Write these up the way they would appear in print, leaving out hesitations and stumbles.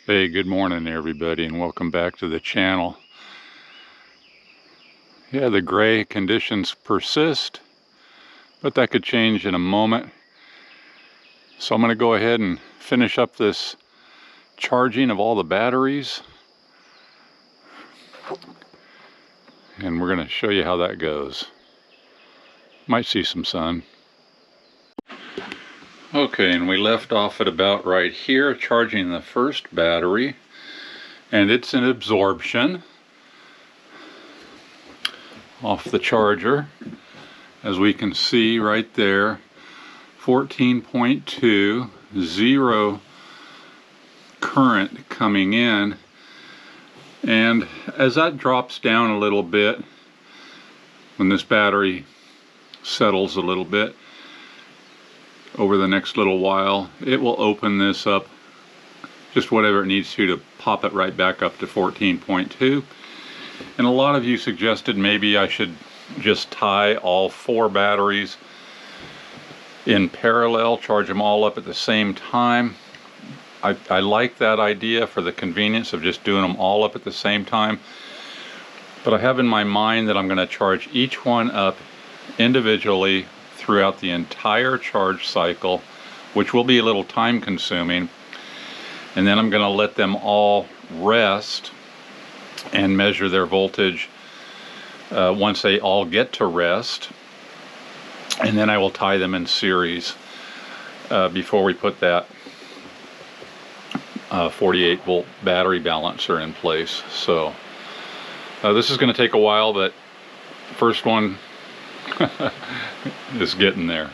Hey, good morning everybody, and welcome back to the channel. Yeah, the gray conditions persist, but that could change in a moment. So I'm going to go ahead and finish up this charging of all the batteries, and we're going to show you how that goes. Might see some sun. Okay, and we left off at about right here, charging the first battery, and it's an absorption off the charger. As we can see right there, 14.2, zero current coming in, and as that drops down a little bit, when this battery settles a little bit over the next little while, it will open this up just whatever it needs to pop it right back up to 14.2. And a lot of you suggested maybe I should just tie all 4 batteries in parallel, charge them all up at the same time. I like that idea for the convenience of just doing them all up at the same time, but I have in my mind that I'm going to charge each one up individually throughout the entire charge cycle, which will be a little time consuming, and then I'm going to let them all rest and measure their voltage once they all get to rest, and then I will tie them in series before we put that 48 volt battery balancer in place. So this is going to take a while, but first one is getting there.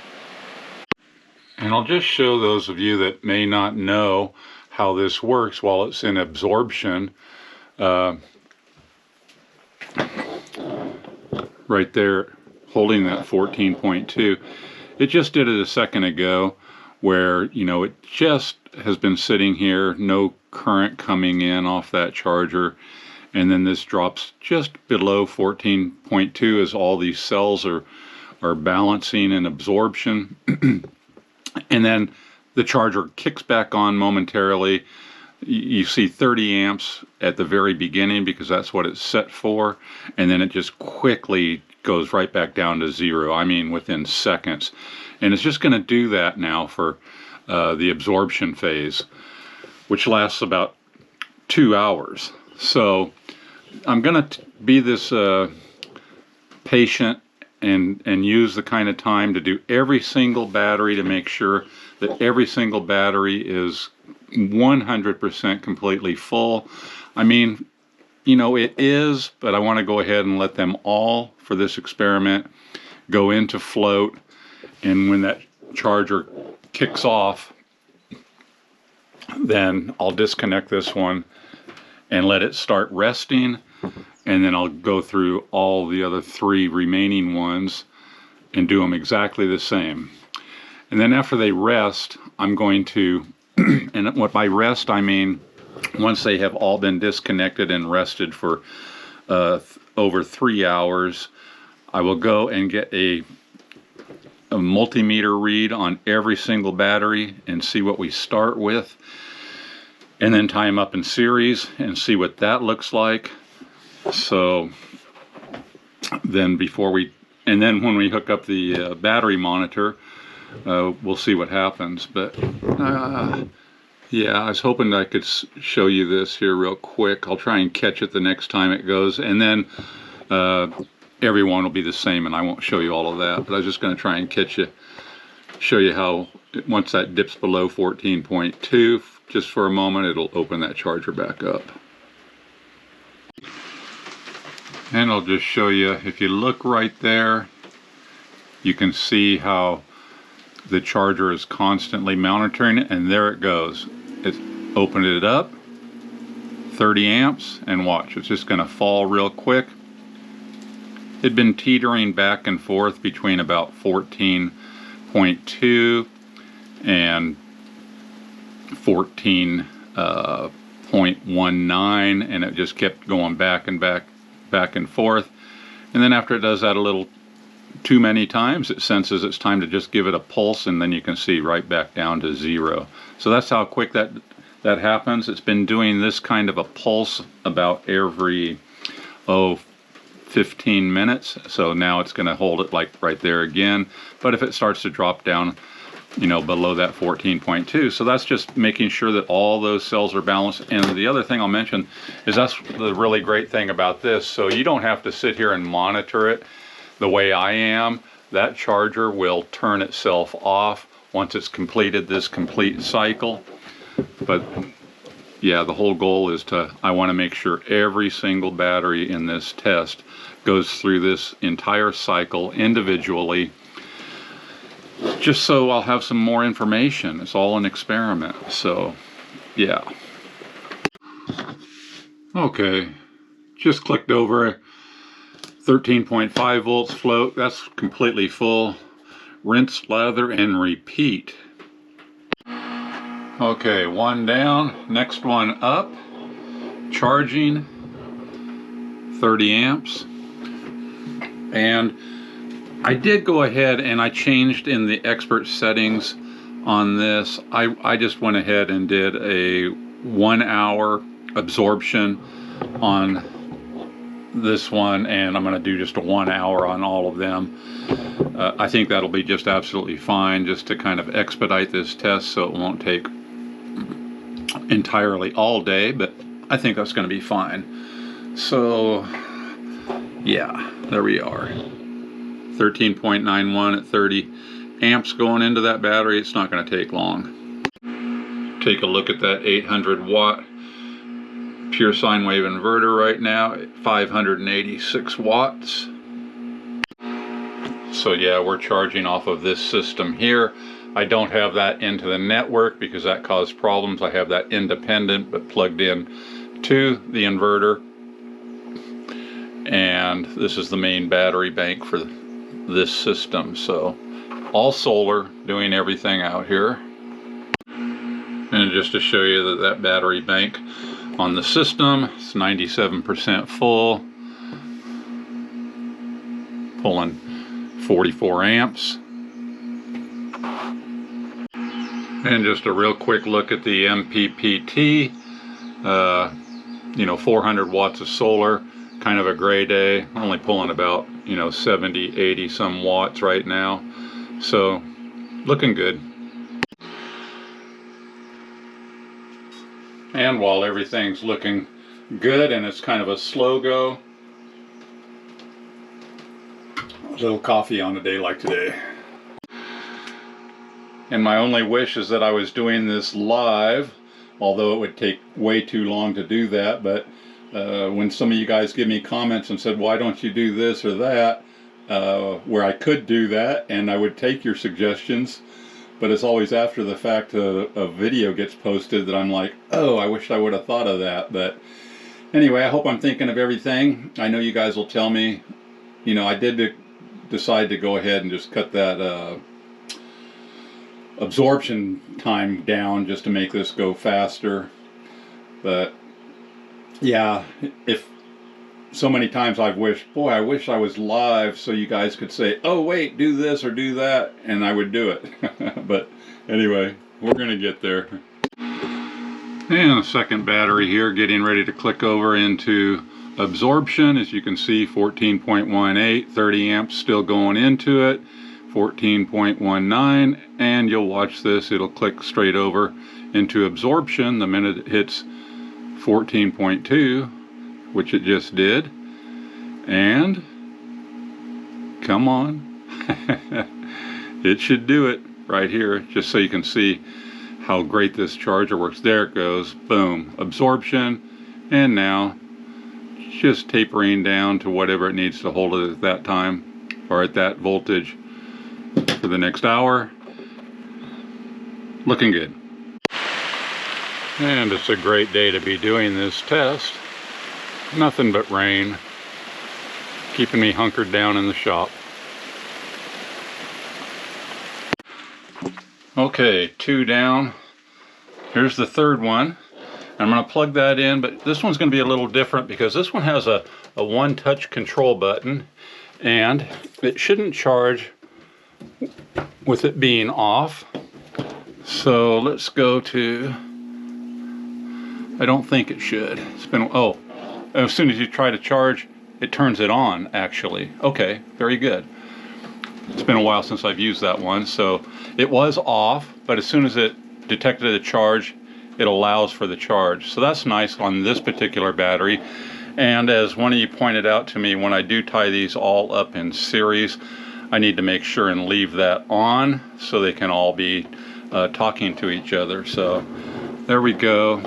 And I'll just show those of you that may not know how this works while it's in absorption. Right there, holding that 14.2. It just did it a second ago, where, you know, it just has been sitting here, no current coming in off that charger, and then this drops just below 14.2 as all these cells are balancing in absorption. And then the charger kicks back on momentarily. You see 30 amps at the very beginning because that's what it's set for, and then it just quickly goes right back down to 0. I mean, within seconds. And it's just going to do that now for the absorption phase, which lasts about 2 hours. So I'm going to be this patient and use the kind of time to do every single battery to make sure that every single battery is 100% completely full. I mean, you know, it is, but I want to go ahead and let them all, for this experiment, go into float, and when that charger kicks off, then I'll disconnect this one and let it start resting, and then I'll go through all the other 3 remaining ones and do them exactly the same. And then after they rest, I'm going to, and what by rest I mean, once they have all been disconnected and rested for over 3 hours, I will go and get a multimeter read on every single battery and see what we start with, and then tie them up in series and see what that looks like. So then then when we hook up the battery monitor, we'll see what happens. But yeah, I was hoping I could show you this here real quick. I'll try and catch it the next time it goes, and then everyone will be the same, and I won't show you all of that, but I was just going to try and show you how once that dips below 14.2 just for a moment, it'll open that charger back up. And I'll just show you, if you look right there, you can see how the charger is constantly monitoring it, and there it goes. It's opened it up, 30 amps, and watch, it's just going to fall real quick. It'd been teetering back and forth between about 14.2 and 14.19, and it just kept going back and forth. And then after it does that a little too many times, it senses it's time to just give it a pulse, and then you can see right back down to 0. So that's how quick that that happens. It's been doing this kind of a pulse about every 15 minutes, so now it's going to hold it like right there again. But if it starts to drop down, you know, below that 14.2, so that's just making sure that all those cells are balanced. And the other thing I'll mention is that's the really great thing about this, so you don't have to sit here and monitor it the way I am. That charger will turn itself off once it's completed this complete cycle. But yeah, the whole goal is I want to make sure every single battery in this test goes through this entire cycle individually, just so I'll have some more information. It's all an experiment, so yeah. Okay, just clicked over 13.5 volts float. That's completely full. Rinse, lather, and repeat. Okay, one down, next one up. Charging 30 amps. And I did go ahead and I changed in the expert settings on this. I just went ahead and did a 1 hour absorption on this one, and I'm going to do just a 1 hour on all of them. I think that'll be just absolutely fine, just to kind of expedite this test so it won't take entirely all day, but I think that's going to be fine. So yeah, there we are. 13.91 at 30 amps going into that battery. It's not going to take long. Take a look at that 800 watt pure sine wave inverter right now at 586 watts. So yeah, we're charging off of this system here. I don't have that into the network because that caused problems. I have that independent but plugged in to the inverter. And this is the main battery bank for this system. So all solar, doing everything out here. And just to show you that battery bank on the system, it's 97% full, pulling 44 amps. And just a real quick look at the MPPT, you know, 400 watts of solar, kind of a gray day, only pulling about, you know, 70, 80 some watts right now. So looking good. And while everything's looking good and it's kind of a slow go, a little coffee on a day like today. And my only wish is that I was doing this live, although it would take way too long to do that. But when some of you guys give me comments and said, why don't you do this or that, where I could do that and I would take your suggestions, but it's always after the fact a video gets posted that I'm like, oh, I wish I would have thought of that. But anyway, I hope I'm thinking of everything. I know you guys will tell me. You know, I did decide to go ahead and just cut that absorption time down just to make this go faster. But yeah, if so many times I've wished, boy, I wish I was live so you guys could say, oh wait, do this or do that, and I would do it. But anyway, we're gonna get there. And the second battery here, getting ready to click over into absorption. As you can see, 14.18, 30 amps still going into it, 14.19, and you'll watch this, it'll click straight over into absorption the minute it hits 14.2, which it just did. And come on, it should do it right here, just so you can see how great this charger works. There it goes, boom, absorption, and now just tapering down to whatever it needs to hold it at that time, or at that voltage for the next hour. Looking good. And it's a great day to be doing this test. Nothing but rain, keeping me hunkered down in the shop. Okay, 2 down. Here's the third one. I'm going to plug that in, but this one's going to be a little different because this one has a one-touch control button, and it shouldn't charge with it being off. So let's go to I don't think it should. It's been, oh, as soon as you try to charge, it turns it on, actually. Okay, very good. It's been a while since I've used that one, so it was off, but as soon as it detected a charge, it allows for the charge. So that's nice on this particular battery. And as one of you pointed out to me, when I do tie these all up in series, I need to make sure and leave that on so they can all be talking to each other. So there we go.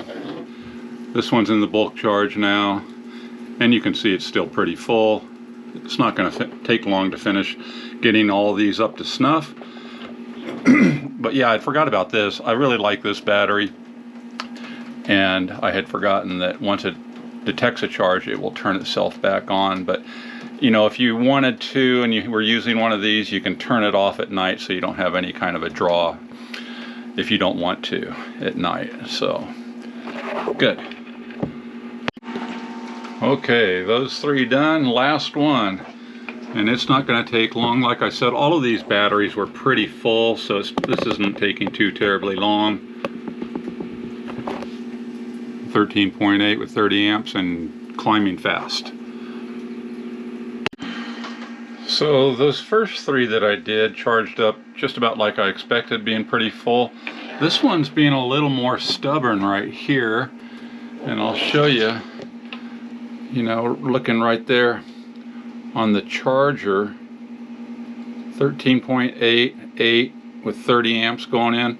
This one's in the bulk charge now, and you can see it's still pretty full. It's not going to take long to finish getting all these up to snuff. But yeah, I forgot about this. I really like this battery, and I had forgotten that once it detects a charge, it will turn itself back on. But you know, if you wanted to and you were using one of these, you can turn it off at night so you don't have any kind of a draw if you don't want to at night. So good. Okay, those three done. Last one, and it's not going to take long. Like I said, all of these batteries were pretty full, so this isn't taking too terribly long. 13.8 with 30 amps and climbing fast. So those first three that I did charged up just about like I expected, being pretty full. This one's being a little more stubborn right here, and I'll show you. You know, looking right there on the charger, 13.88 with 30 amps going in.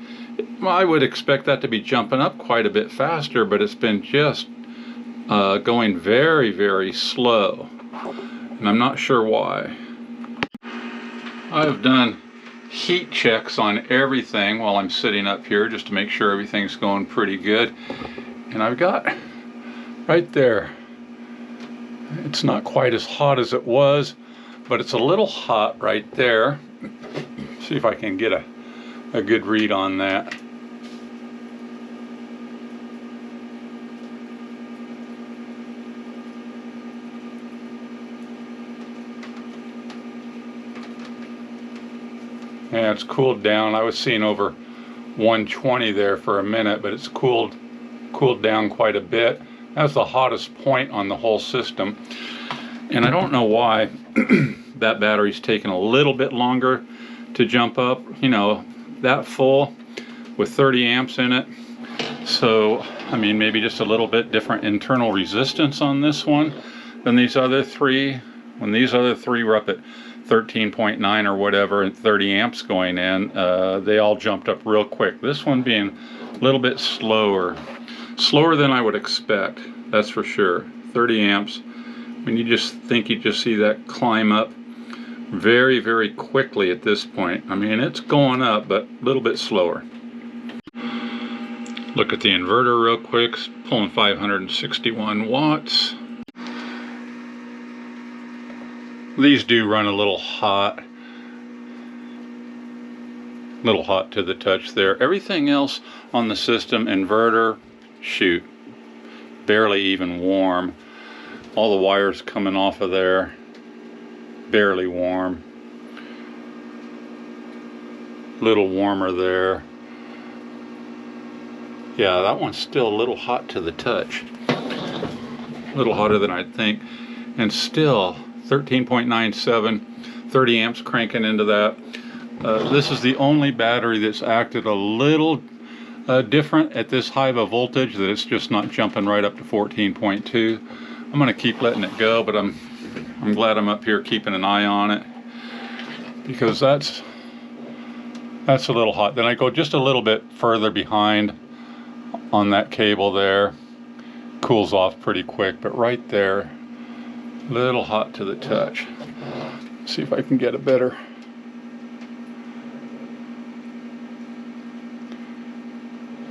Well, I would expect that to be jumping up quite a bit faster, but it's been just going very, very slow, and I'm not sure why. I've done heat checks on everything while I'm sitting up here just to make sure everything's going pretty good, and I've got right there, it's not quite as hot as it was, but it's a little hot right there. See if I can get a good read on that. Yeah, it's cooled down. I was seeing over 120 there for a minute, but it's cooled down quite a bit. That's the hottest point on the whole system. And I don't know why that battery's taking a little bit longer to jump up, you know, that full with 30 amps in it. So, I mean, maybe just a little bit different internal resistance on this one than these other three. When these other three were up at 13.9 or whatever and 30 amps going in, they all jumped up real quick. This one being a little bit slower than I would expect, that's for sure. 30 amps. I mean, you just think you just see that climb up very, very quickly at this point. I mean, it's going up, but a little bit slower. Look at the inverter real quick, pulling 561 watts. These do run a little hot to the touch there. Everything else on the system, inverter, shoot, barely even warm. All the wires coming off of there, barely warm. Little warmer there. Yeah, that one's still a little hot to the touch. A little hotter than I'd think. And still 13.97, 30 amps cranking into that. This is the only battery that's acted a little different at this high of a voltage, that it's just not jumping right up to 14.2. I'm going to keep letting it go, but I'm glad I'm up here keeping an eye on it, because that's a little hot. Then I go just a little bit further behind on that cable there, cools off pretty quick, but right there, a little hot to the touch. See if I can get a better.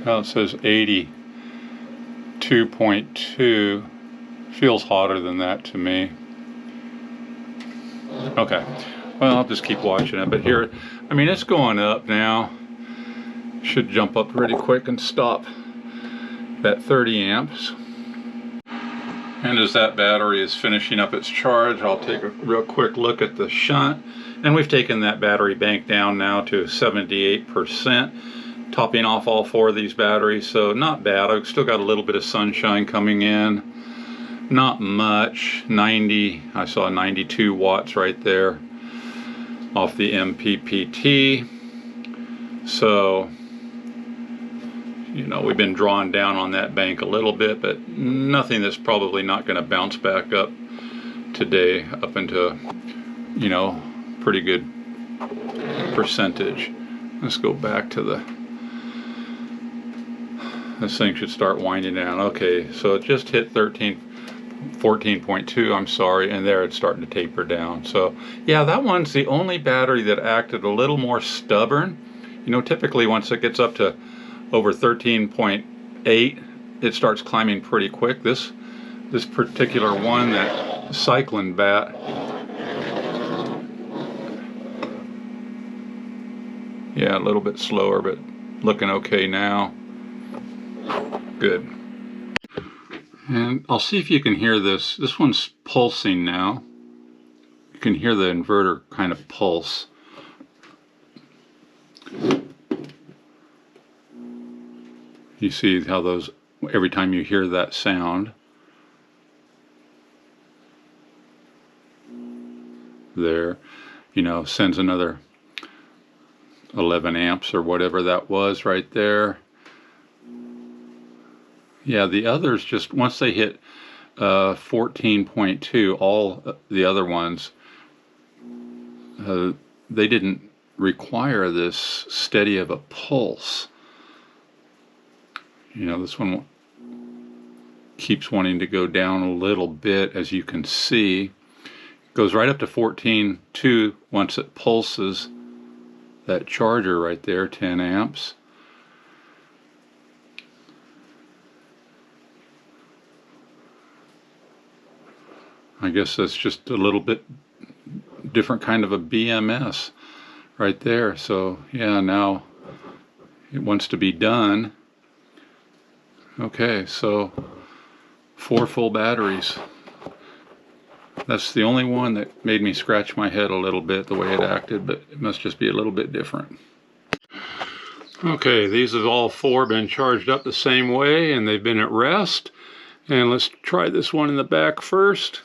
Now it says 82.2. Feels hotter than that to me. Okay, well, I'll just keep watching it. But here, I mean, it's going up now. Should jump up pretty quick and stop that 30 amps. And as that battery is finishing up its charge, I'll take a real quick look at the shunt. And we've taken that battery bank down now to 78%. topping off all 4 of these batteries, so not bad. I've still got a little bit of sunshine coming in. Not much. 90, I saw 92 watts right there off the MPPT. So, you know, we've been drawing down on that bank a little bit, but nothing that's probably not going to bounce back up today up into, you know, pretty good percentage. Let's go back to this thing should start winding down. Okay, so it just hit 14.2, I'm sorry, and there it's starting to taper down. So yeah, that one's the only battery that acted a little more stubborn. You know, typically once it gets up to over 13.8, it starts climbing pretty quick. This particular one, that cycling bat, yeah, a little bit slower, but looking okay now. Good. And I'll see if you can hear this. This one's pulsing now. You can hear the inverter kind of pulse. You see how those, every time you hear that sound, there, you know, sends another 11 amps or whatever that was right there. Yeah, the others just, once they hit 14.2, all the other ones, they didn't require this steady of a pulse. You know, this one keeps wanting to go down a little bit, as you can see. It goes right up to 14.2 once it pulses that charger right there, 10 amps. I guess that's just a little bit different kind of a BMS right there. So yeah, now it wants to be done. Okay, so 4 full batteries. That's the only one that made me scratch my head a little bit, the way it acted, but it must just be a little bit different. Okay, these have all 4 been charged up the same way, and they've been at rest. And let's try this one in the back first.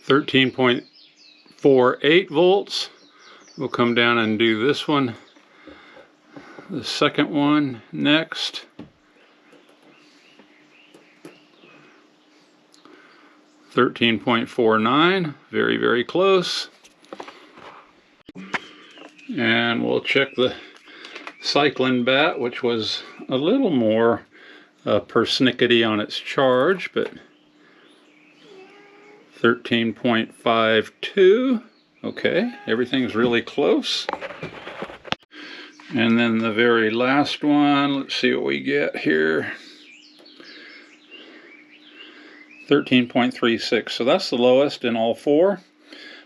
13.48 volts. We'll come down and do this one, the second one next. 13.49, very, very close. And we'll check the cycling bat, which was a little more persnickety on its charge, but 13.52. Okay, everything's really close. And then the very last one, let's see what we get here. 13.36. So that's the lowest in all 4,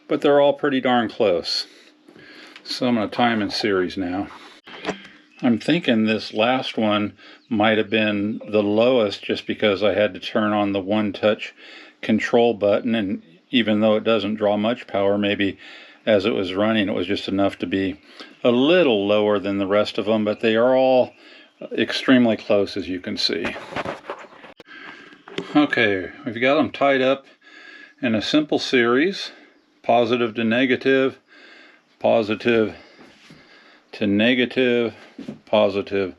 but they're all pretty darn close. So I'm going to time in series now. I'm thinking this last one might have been the lowest just because I had to turn on the one-touch control button, and even though it doesn't draw much power, maybe as it was running it was just enough to be a little lower than the rest of them, but they are all extremely close, as you can see. Okay, we've got them tied up in a simple series, positive to negative, positive to negative, positive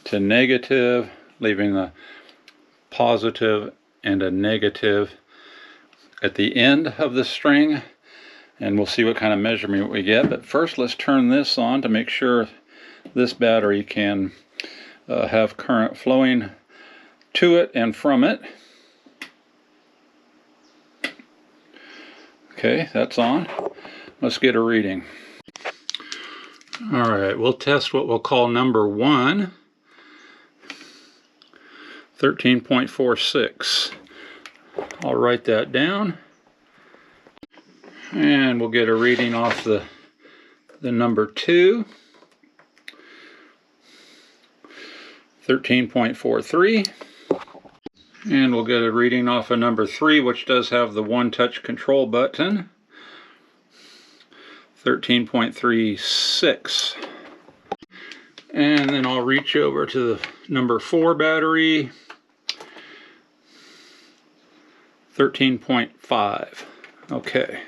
to negative, leaving the positive and a negative at the end of the string, and we'll see what kind of measurement we get. But first, let's turn this on to make sure this battery can have current flowing to it and from it. Okay, that's on. Let's get a reading. All right, we'll test what we'll call number 1, 13.46. I'll write that down, and we'll get a reading off the number 2, 13.43, and we'll get a reading off of number 3, which does have the one-touch control button, 13.36. And then I'll reach over to the number 4 battery, 13.5. Okay.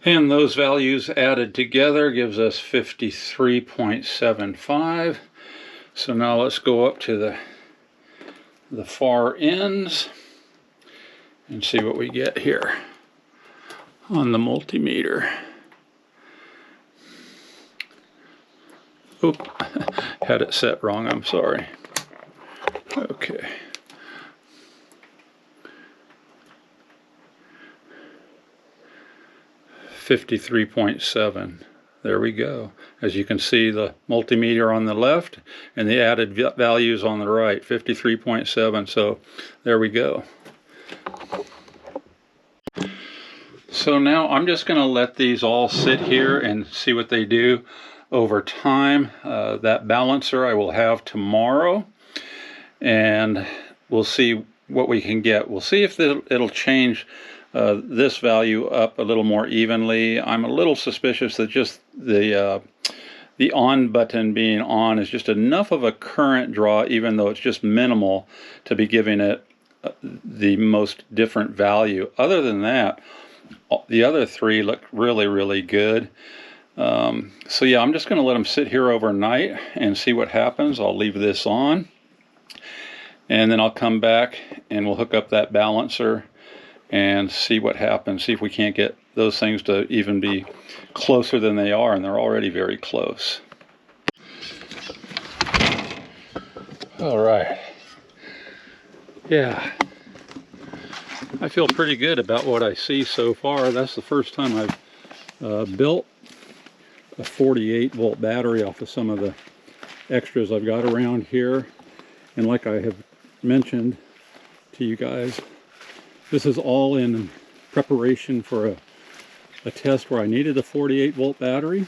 And those values added together gives us 53.75. So now let's go up to the far ends and see what we get here on the multimeter. Oop, had it set wrong, I'm sorry. Okay. $53.7. There we go. As you can see, the multimeter on the left and the added values on the right, 53.7. So there we go. So now I'm just going to let these all sit here and see what they do over time. That balancer I will have tomorrow, and we'll see what we can get. We'll see if it'll change this value up a little more evenly. I'm a little suspicious that just the on button being on is just enough of a current draw, even though it's just minimal, to be giving it the most different value. Other than that, the other 3 look really, really good. So yeah, I'm just going to let them sit here overnight and see what happens. I'll leave this on, and then I'll come back and we'll hook up that balancer and see what happens, see if we can't get those things to even be closer than they are, and they're already very close. All right. Yeah, I feel pretty good about what I see so far. That's the first time I've built a 48 volt battery off of some of the extras I've got around here. And like I have mentioned to you guys, this is all in preparation for a test where I needed a 48 volt battery.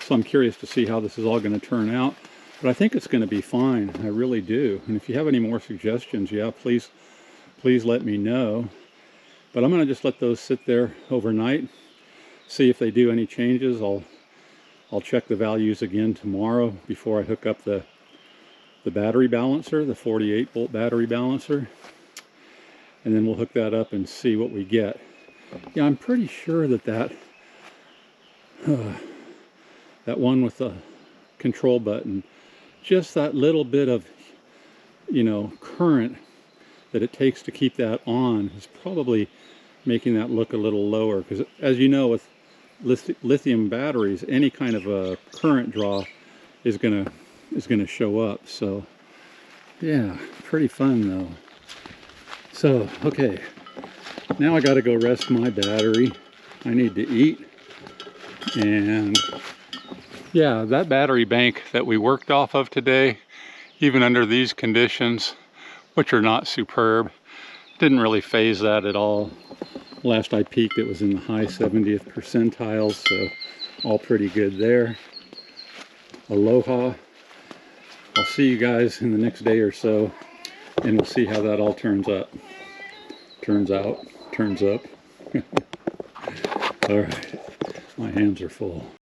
So I'm curious to see how this is all going to turn out. But I think it's going to be fine. I really do. And if you have any more suggestions, yeah, please let me know. But I'm going to just let those sit there overnight, see if they do any changes. I'll check the values again tomorrow before I hook up the battery balancer, the 48 volt battery balancer. And then we'll hook that up and see what we get. Yeah, I'm pretty sure that one with the control button, just that little bit of, current that it takes to keep that on is probably making that look a little lower. Because as you know, with lithium batteries, any kind of a current draw is gonna show up. So yeah, pretty fun though. So okay, now I got to go rest my battery. I need to eat. And yeah, that battery bank that we worked off of today, even under these conditions, which are not superb, didn't really phase that at all. Last I peeked, it was in the high 70th percentiles, so all pretty good there. Aloha. I'll see you guys in the next day or so, and we'll see how that all turns up. Turns out, turns up. All right, my hands are full.